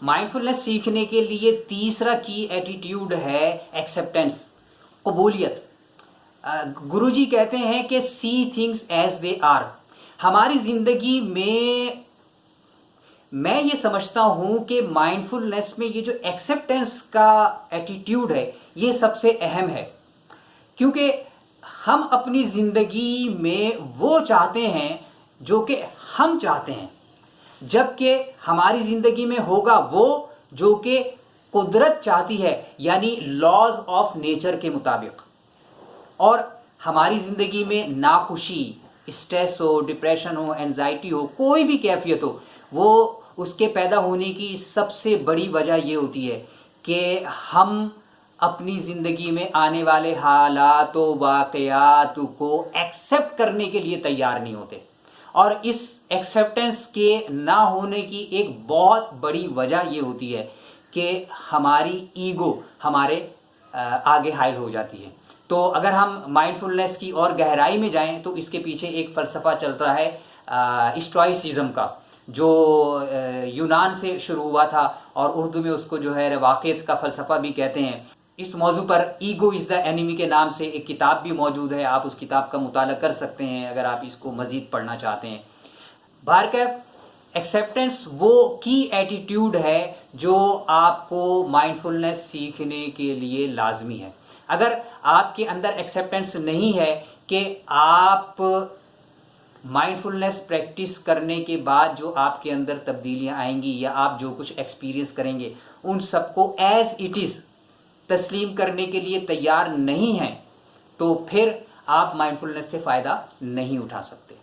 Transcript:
Mindfulness सीखने के लिए तीसरा की एटीट्यूड है एक्सेप्टेंस, कबूलियत। गुरुजी कहते हैं कि see things as they are. हमारी ज़िंदगी में मैं ये समझता हूँ कि माइंडफुलनेस में ये जो एक्सेप्टेंस का एटीट्यूड है ये सबसे अहम है, क्योंकि हम अपनी ज़िंदगी में वो चाहते हैं जो कि हम चाहते हैं, जबकि हमारी ज़िंदगी में होगा वो जो कि कुदरत चाहती है, यानी लॉज ऑफ नेचर के मुताबिक। और हमारी ज़िंदगी में नाखुशी, स्ट्रेस हो, डिप्रेशन हो, एंजाइटी हो, कोई भी कैफियत हो, वो उसके पैदा होने की सबसे बड़ी वजह ये होती है कि हम अपनी ज़िंदगी में आने वाले हालात व वाक़यात को एक्सेप्ट करने के लिए तैयार नहीं होते। और इस एक्सेप्टेंस के ना होने की एक बहुत बड़ी वजह ये होती है कि हमारी ईगो हमारे आगे हाइल हो जाती है। तो अगर हम माइंडफुलनेस की और गहराई में जाएं तो इसके पीछे एक फ़लसफ़ा चलता है स्टोइसिज्म का, जो यूनान से शुरू हुआ था और उर्दू में उसको जो है रवाक़ियत का फ़लसफ़ा भी कहते हैं। इस मौजू पर ईगो इज़ द एनिमी के नाम से एक किताब भी मौजूद है, आप उस किताब का मुताला कर सकते हैं अगर आप इसको मज़ीद पढ़ना चाहते हैं। बहरकैफ एक्सेप्टेंस वो की एटीट्यूड है जो आपको माइंडफुलनेस सीखने के लिए लाजमी है। अगर आपके अंदर एक्सेप्टेंस नहीं है कि आप माइंडफुलनेस प्रैक्टिस करने के बाद जो आपके अंदर तब्दीलियां आएंगी या आप जो कुछ एक्सपीरियंस करेंगे उन सबको एज़ इट इज़ तस्लीम करने के लिए तैयार नहीं हैं, तो फिर आप माइंडफुलनेस से फ़ायदा नहीं उठा सकते।